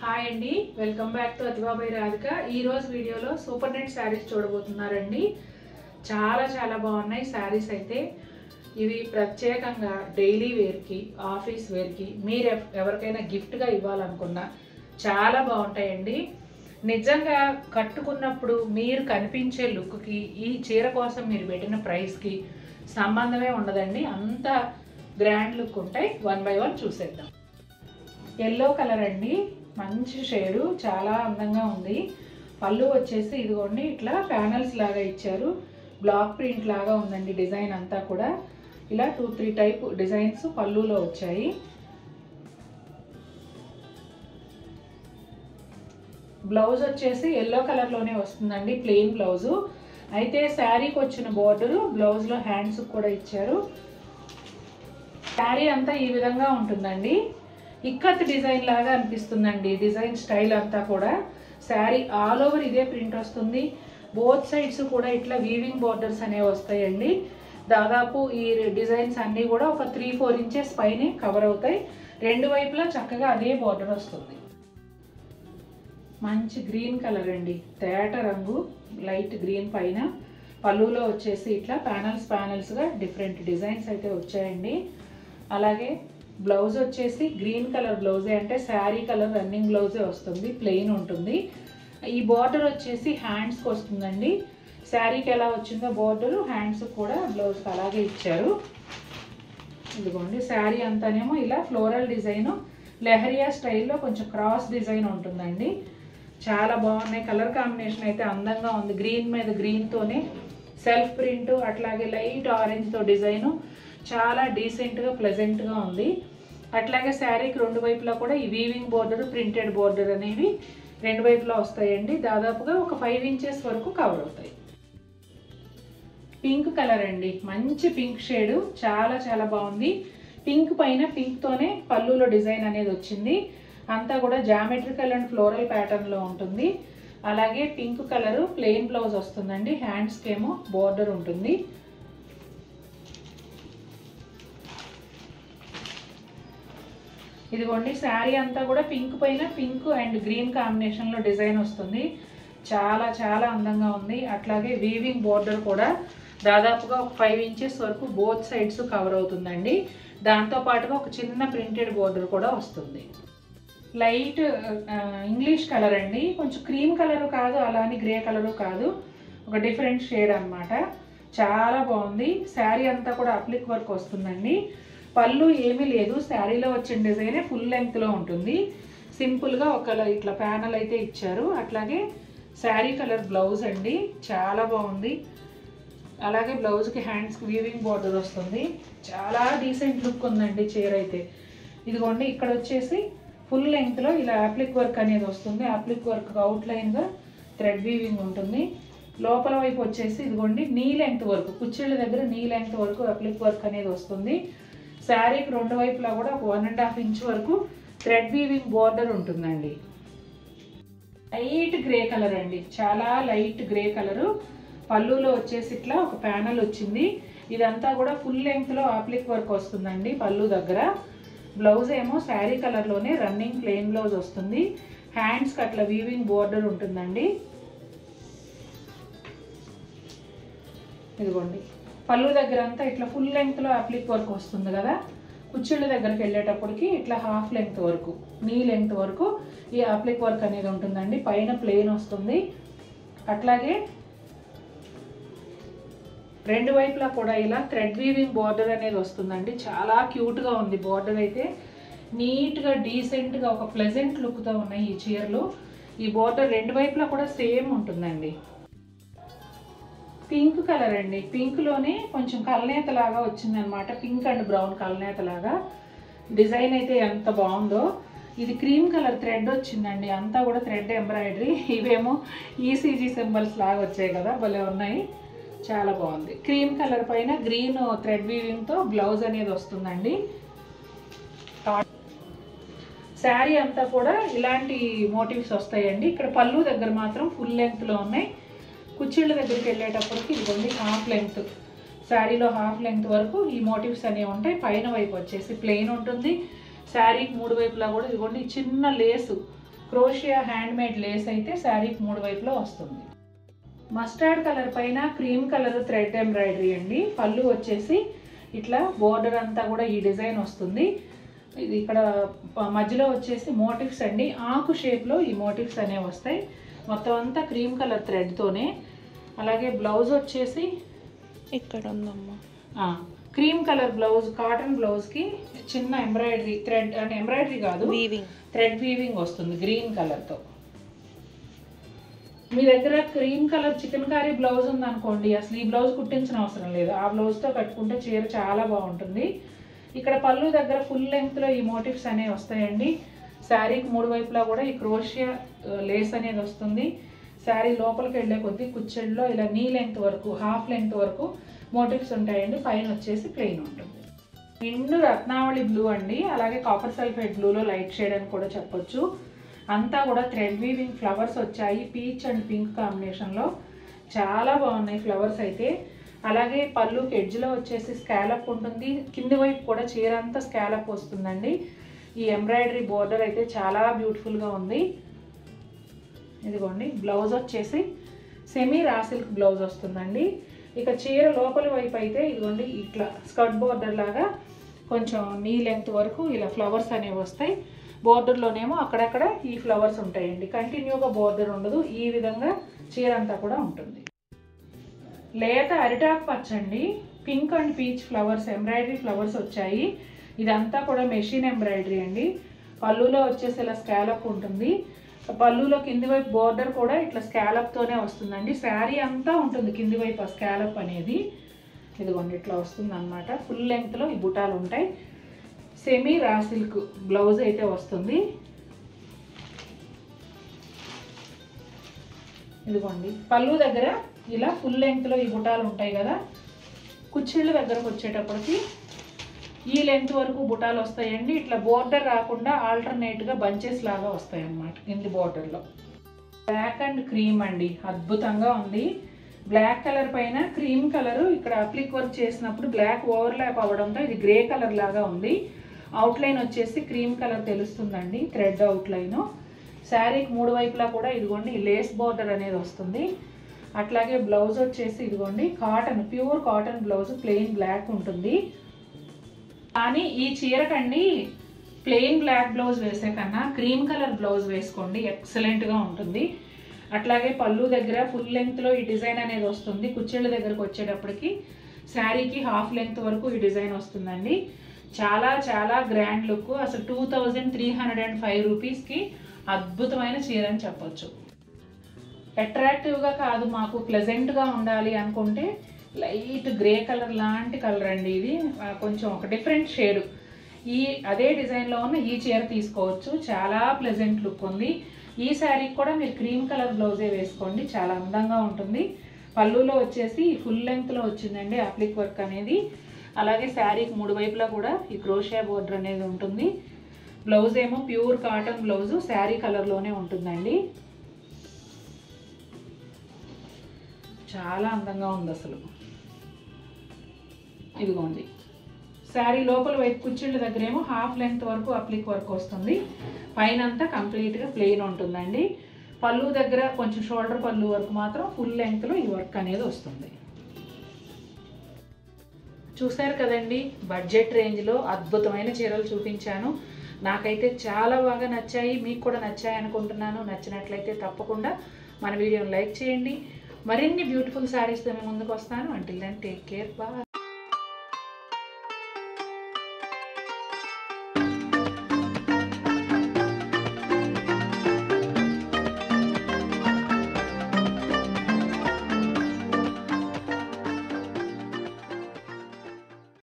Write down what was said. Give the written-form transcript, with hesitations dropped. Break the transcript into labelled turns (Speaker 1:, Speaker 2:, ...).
Speaker 1: Hi అండి, welcome back to అతిబాబాయ్ Radhika. ఈ రోజు వీడియోలో సూపర్ నెట్ శారీస్ చూడబోతున్నారండి. చాలా బాగున్నాయి శారీస్ అయితే. ఇవి ప్రత్యేకంగా డైలీ వేర్కి, ఆఫీస్ వేర్కి, మీరు ఎవరికైనా గిఫ్ట్గా ఇవ్వాలనుకున్నా చాలా బాగుంటాయండి. నిజంగా కట్టుకున్నప్పుడు మీరు కనిపించే లుక్కి ఈ చీర కోసం మీరు పెట్టిన ప్రైస్కి సంబంధమే ఉండదండి. అంత గ్రాండ్ లుక్ ఉంటాయి. వన్ బై వన్ చూసేద్దాం. ఎల్లో కలర్ అండి, మంచి షేడు, చాలా అందంగా ఉంది. పళ్ళు వచ్చేసి ఇదిగోండి ఇట్లా ప్యానల్స్ లాగా ఇచ్చారు. బ్లాక్ ప్రింట్ లాగా ఉందండి డిజైన్ అంతా కూడా. ఇలా 2-3 టైప్ డిజైన్స్ పళ్ళులో వచ్చాయి. బ్లౌజ్ వచ్చేసి ఎల్లో కలర్లోనే వస్తుందండి, ప్లెయిన్ బ్లౌజు. అయితే శారీకి వచ్చిన బోర్డరు బ్లౌజ్లో హ్యాండ్స్ కూడా ఇచ్చారు. శారీ అంతా ఈ విధంగా ఉంటుందండి. ఇక్కత్ డిజైన్ లాగా అనిపిస్తుందండి డిజైన్ స్టైల్ అంతా కూడా. శారీ ఆల్ ఓవర్ ఇదే ప్రింట్ వస్తుంది. బోత్ సైడ్స్ కూడా ఇట్లా వీవింగ్ బోర్డర్స్ అనేవి వస్తాయండి. దాదాపు ఈ డిజైన్స్ అన్నీ కూడా ఒక 3-4 ఇంచెస్ పైనే కవర్ అవుతాయి. రెండు వైపులా చక్కగా అదే బోర్డర్ వస్తుంది. మంచి గ్రీన్ కలర్ అండి, తేట రంగు, లైట్ గ్రీన్ పైన పళ్ళులో వచ్చేసి ఇట్లా ప్యానల్స్గా డిఫరెంట్ డిజైన్స్ అయితే వచ్చాయండి. అలాగే బ్లౌజ్ వచ్చేసి గ్రీన్ కలర్ బ్లౌజే, అంటే శారీ కలర్ రన్నింగ్ బ్లౌజే వస్తుంది, ప్లెయిన్ ఉంటుంది. ఈ బార్డర్ వచ్చేసి హ్యాండ్స్కి వస్తుందండి. శారీకి ఎలా వచ్చిందో బార్డరు హ్యాండ్స్ కూడా బ్లౌజ్కి అలాగే ఇచ్చారు. ఇదిగోండి శారీ అంతానేమో ఇలా ఫ్లోరల్ డిజైన్, లెహరియా స్టైల్లో కొంచెం క్రాస్ డిజైన్ ఉంటుందండి. చాలా బాగున్నాయి. కలర్ కాంబినేషన్ అయితే అందంగా ఉంది. గ్రీన్ మీద గ్రీన్తోనే సెల్ఫ్ ప్రింట్, అట్లాగే లైట్ ఆరెంజ్తో డిజైను చాలా డీసెంట్గా ప్లెజెంట్గా ఉంది. అట్లాగే శారీకి రెండు వైపులా కూడా ఈ వీవింగ్ బోర్డర్, ప్రింటెడ్ బోర్డర్ అనేవి రెండు వైపులా వస్తాయండి. దాదాపుగా ఒక 5 ఇంచెస్ వరకు కవర్ అవుతాయి. పింక్ కలర్ అండి, మంచి పింక్ షేడు, చాలా బాగుంది. పింక్ పైన పింక్తోనే పళ్ళులో డిజైన్ అనేది వచ్చింది. అంతా కూడా జామెట్రికల్ అండ్ ఫ్లోరల్ ప్యాటర్న్లో ఉంటుంది. అలాగే పింక్ కలరు ప్లెయిన్ బ్లౌజ్ వస్తుందండి. హ్యాండ్స్కి ఏమో బోర్డర్ ఉంటుంది. ఇదిగోండి శారీ అంతా కూడా పింక్ పైన పింక్ అండ్ గ్రీన్ కాంబినేషన్లో డిజైన్ వస్తుంది. చాలా అందంగా ఉంది. అట్లాగే వీవింగ్ బోర్డర్ కూడా దాదాపుగా ఒక 5 ఇంచెస్ వరకు బోత్ సైడ్స్ కవర్ అవుతుందండి. దాంతోపాటుగా ఒక చిన్న ప్రింటెడ్ బోర్డర్ కూడా వస్తుంది. లైట్ ఇంగ్లీష్ కలర్ అండి, కొంచెం క్రీమ్ కలరు కాదు, అలానే గ్రే కలరు కాదు, ఒక డిఫరెంట్ షేడ్ అనమాట. చాలా బాగుంది. శారీ అంతా కూడా అప్లిక్ వర్క్ వస్తుందండి. పళ్ళు ఏమీ లేదు, శారీలో వచ్చిన డిజైనే ఫుల్ లెంగ్త్లో ఉంటుంది. సింపుల్గా ఒక ఇట్లా ప్యానల్ అయితే ఇచ్చారు. అట్లాగే శారీ కలర్ బ్లౌజ్ అండి, చాలా బాగుంది. అలాగే బ్లౌజ్కి హ్యాండ్స్కి వీవింగ్ బార్డర్ వస్తుంది. చాలా డీసెంట్ లుక్ ఉందండి చీర అయితే. ఇదిగోండి ఇక్కడ వచ్చేసి ఫుల్ లెంగ్త్లో ఇలా అప్లిక్ వర్క్ అనేది వస్తుంది. అప్లిక్ వర్క్ అవుట్లైన్గా థ్రెడ్ వీవింగ్ ఉంటుంది. లోపల వైపు వచ్చేసి ఇదిగోండి నీ లెంగ్త్ వరకు, కుచ్చిళ్ళ దగ్గర నీ లెంగ్త్ వరకు అప్లిక్ వర్క్ అనేది వస్తుంది. శారీకి రెండు వైపులా కూడా ఒక 1.5 ఇంచ్ వరకు థ్రెడ్ వీవింగ్ బోర్డర్ ఉంటుందండి. లైట్ గ్రే కలర్ అండి, చాలా లైట్ గ్రే కలరు. పళ్ళులో వచ్చేసి ఇట్లా ఒక ప్యానల్ వచ్చింది. ఇదంతా కూడా ఫుల్ లెంగ్త్లో అప్లిక్ వర్క్ వస్తుందండి పళ్ళు దగ్గర. బ్లౌజ్ ఏమో శారీ కలర్లోనే రన్నింగ్ ప్లెయిన్ బ్లౌజ్ వస్తుంది. హ్యాండ్స్కి అట్లా వీవింగ్ బోర్డర్ ఉంటుందండి. ఇదిగోండి పళ్ళు దగ్గర అంతా ఇట్లా ఫుల్ లెంగ్త్లో అప్లిక్ వర్క్ వస్తుంది కదా. కుచ్చిళ్ళ దగ్గరికి వెళ్ళేటప్పటికి ఇట్లా హాఫ్ లెంగ్త్ వరకు, నీ లెంగ్త్ వరకు ఈ అప్లిక్ వర్క్ అనేది ఉంటుందండి. పైన ప్లెయిన్ వస్తుంది. అట్లాగే రెండు వైపులా కూడా ఇలా థ్రెడ్ వీవింగ్ బార్డర్ అనేది వస్తుందండి. చాలా క్యూట్గా ఉంది బార్డర్ అయితే. నీట్గా డీసెంట్గా ఒక ప్లెజెంట్ లుక్తో ఉన్నాయి ఈ చీరలు. ఈ బార్డర్ రెండు వైపులా కూడా సేమ్ ఉంటుందండి. పింక్ కలర్ అండి, పింక్లోనే కొంచెం కలనేత లాగా వచ్చిందనమాట. పింక్ అండ్ బ్రౌన్ కలనేత లాగా డిజైన్ అయితే ఎంత బాగుందో. ఇది క్రీమ్ కలర్ థ్రెడ్ వచ్చిందండి, అంతా కూడా థ్రెడ్ ఎంబ్రాయిడరీ. ఇవేమో ఈసీజీ సింబల్స్ లాగా వచ్చాయి కదా, భలే ఉన్నాయి. చాలా బాగుంది. క్రీమ్ కలర్ పైన గ్రీన్ థ్రెడ్ వీవింగ్తో బ్లౌజ్ అనేది వస్తుందండి. శారీ అంతా కూడా ఇలాంటి మోటివ్స్ వస్తాయండి. ఇక్కడ పళ్ళు దగ్గర మాత్రం ఫుల్ లెంగ్త్లో ఉన్నాయి. కుచ్చిళ్ళ దగ్గరికి వెళ్ళేటప్పటికి ఇదిగోండి హాఫ్ లెంగ్త్, శారీలో హాఫ్ లెంగ్త్ వరకు ఈ మోటివ్స్ అనేవి ఉంటాయి. పైన వైపు వచ్చేసి ప్లెయిన్ ఉంటుంది. శారీకి మూడు వైపులా కూడా ఇదిగోండి చిన్న లేసు క్రోషియా హ్యాండ్ మేడ్ లేస్ అయితే శారీకి 3 వైపులో వస్తుంది. మస్టర్డ్ కలర్ పైన క్రీమ్ కలర్ థ్రెడ్ ఎంబ్రాయిడరీ అండి. పళ్ళు వచ్చేసి ఇట్లా బోర్డర్ అంతా కూడా ఈ డిజైన్ వస్తుంది. ఇది ఇక్కడ మధ్యలో వచ్చేసి మోటివ్స్ అండి, ఆకు షేప్లో ఈ మోటివ్స్ అనేవి వస్తాయి. మొత్తం అంతా క్రీమ్ కలర్ థ్రెడ్తోనే. అలాగే బ్లౌజ్ వచ్చేసి
Speaker 2: ఇక్కడ ఉందమ్మా
Speaker 1: క్రీమ్ కలర్ బ్లౌజ్, కాటన్ బ్లౌజ్కి చిన్న ఎంబ్రాయిడరీ థ్రెడ్ అంటే ఎంబ్రాయిడరీ కాదు థ్రెడ్ వీవింగ్ వస్తుంది గ్రీన్ కలర్తో. మీ దగ్గర cream colour chikankari blouse ఉందనుకోండి, అసలు ఈ బ్లౌజ్ కుట్టించిన అవసరం లేదు, ఆ బ్లౌజ్తో కట్టుకుంటే చీర చాలా బాగుంటుంది. ఇక్కడ పళ్ళు దగ్గర ఫుల్ లెంగ్త్లో ఈ మోటివ్స్ అనేవి వస్తాయండి. శారీకి 3 వైపులా కూడా ఈ క్రోషియా లేస్ అనేది వస్తుంది. శారీ లోపలికి వెళ్ళే కొద్దీ కుచ్చెళ్ళలో ఇలా నీ లెంగ్త్ వరకు, హాఫ్ లెంగ్త్ వరకు మోటివ్స్ ఉంటాయండి. పైన వచ్చేసి ప్లెయిన్ ఉంటుంది. నిండు రత్నావళి బ్లూ అండి, అలాగే కాపర్ సల్ఫేట్ బ్లూలో లైట్ షేడ్ అని కూడా చెప్పొచ్చు. అంతా కూడా థ్రెడ్ వీవింగ్ ఫ్లవర్స్ వచ్చాయి, పీచ్ అండ్ పింక్ కాంబినేషన్లో చాలా బాగున్నాయి ఫ్లవర్స్ అయితే. అలాగే పళ్ళుకి ఎడ్జ్లో వచ్చేసి స్కాలప్ ఉంటుంది, కింది వైపు కూడా చీర అంతా స్కాలప్ వస్తుందండి. ఈ ఎంబ్రాయిడరీ బోర్డర్ అయితే చాలా బ్యూటిఫుల్గా ఉంది. ఇదిగోండి బ్లౌజ్ వచ్చేసి సెమీ రా సిల్క్ బ్లౌజ్ వస్తుందండి. ఇక చీర లోపలి వైపు అయితే ఇదిగోండి ఇట్లా స్కర్ట్ బోర్డర్ లాగా కొంచెం నీ లెంగ్త్ వరకు ఇలా ఫ్లవర్స్ అనేవి వస్తాయి. బోర్డర్లోనేమో అక్కడక్కడ ఈ ఫ్లవర్స్ ఉంటాయండి, కంటిన్యూగా బోర్డర్ ఉండదు. ఈ విధంగా చీర అంతా కూడా ఉంటుంది. లేత అరిటాకు పచ్చండి, pink and peach flowers embroidery flowers వచ్చాయి. ఇదంతా కూడా మెషిన్ ఎంబ్రాయిడరీ అండి. పళ్ళులో వచ్చేసి ఇలా స్కాలప్ ఉంటుంది. పళ్ళులో కింది వైపు బోర్డర్ కూడా ఇట్లా స్కాలప్తోనే వస్తుందండి. శారీ అంతా ఉంటుంది కింది వైపు ఆ స్కాలప్ అనేది. ఇదిగోండి ఇట్లా వస్తుంది అన్నమాట. ఫుల్ లెంగ్త్లో ఈ బుటాలు ఉంటాయి. సెమీ రా సిల్క్ బ్లౌజ్ అయితే వస్తుంది. ఇదిగోండి పళ్ళు దగ్గర ఇలా ఫుల్ లెంగ్త్లో ఈ బుటాలు ఉంటాయి కదా, కుచ్చిళ్ళ దగ్గరకు వచ్చేటప్పటికి ఈ లెంగ్త్ వరకు బుటాలు వస్తాయండి. ఇట్లా బోర్డర్ రాకుండా ఆల్టర్నేట్గా బంచెస్ లాగా వస్తాయి అన్నమాట కింది బోర్డర్లో. బ్లాక్ అండ్ క్రీమ్ అండి, అద్భుతంగా ఉంది. బ్లాక్ కలర్ పైన క్రీమ్ కలర్ ఇక్కడ అప్లిక్ వర్క్ చేసినప్పుడు బ్లాక్ ఓవర్లాప్ అవ్వడంతో ఇది గ్రే కలర్ లాగా ఉంది. అవుట్లైన్ వచ్చేసి క్రీమ్ కలర్ తెలుస్తుందండి, థ్రెడ్ అవుట్లైన్. శారీకి 3 వైపులా కూడా ఇదిగోండి లేస్ బోర్డర్ అనేది వస్తుంది. అట్లాగే బ్లౌజ్ వచ్చేసి ఇదిగోండి cotton, pure cotton blouse, plain black ఉంటుంది. కానీ ఈ చీరకండి ప్లెయిన్ బ్లాక్ బ్లౌజ్ వేసే కన్నా క్రీమ్ కలర్ బ్లౌజ్ వేసుకోండి, ఎక్సలెంట్గా ఉంటుంది. అట్లాగే పళ్ళు దగ్గర ఫుల్ లెంగ్త్లో ఈ డిజైన్ అనేది వస్తుంది. కుచ్చిళ్ళ దగ్గరకు వచ్చేటప్పటికి శారీకి హాఫ్ లెంగ్త్ వరకు ఈ డిజైన్ వస్తుందండి. చాలా చాలా గ్రాండ్ లుక్. అసలు 2305 రూపీస్కి అద్భుతమైన చీర అని చెప్పొచ్చు. అట్రాక్టివ్గా కాదు, మాకు ప్లెజెంట్గా ఉండాలి అనుకుంటే లైట్ గ్రే కలర్ లాంటి కలర్ అండి ఇది, కొంచెం ఒక డిఫరెంట్ షేడ్. అదే డిజైన్లో ఉన్న ఈ చీర తీసుకోవచ్చు, చాలా ప్లెజెంట్ లుక్ ఉంది. ఈ శారీకి కూడా మీరు క్రీమ్ కలర్ బ్లౌజే వేసుకోండి, చాలా అందంగా ఉంటుంది. పళ్ళులో వచ్చేసి ఫుల్ లెంగ్త్లో వచ్చిందండి అప్లిక్ వర్క్ అనేది. అలాగే శారీకి 3 వైపులా కూడా ఈ క్రోషియా బోర్డర్ అనేది ఉంటుంది. బ్లౌజ్ ఏమో ప్యూర్ కాటన్ బ్లౌజ్, శారీ కలర్లోనే ఉంటుందండి. చాలా అందంగా ఉంది అసలు. ఇదిగోండి శారీ లోపల వైపు కుచ్చిళ్ళ దగ్గర ఏమో హాఫ్ లెంగ్త్ వరకు అప్లిక్ వర్క్ వస్తుంది, పైన అంతా కంప్లీట్గా ప్లెయిన్ ఉంటుందండి. పళ్ళు దగ్గర కొంచెం షోల్డర్ పళ్ళు వరకు మాత్రం ఫుల్ లెంగ్త్లో ఈ వర్క్ అనేది వస్తుంది. చూసారు కదండి, బడ్జెట్ రేంజ్లో అద్భుతమైన చీరలు చూపించాను. నాకైతే చాలా బాగా నచ్చాయి, మీకు కూడా నచ్చాయి అనుకుంటున్నాను. నచ్చినట్లయితే తప్పకుండా మన వీడియోని లైక్ చేయండి. మరిన్ని బ్యూటిఫుల్ శారీస్తో ముందుకు వస్తాను. Until then take care, bye.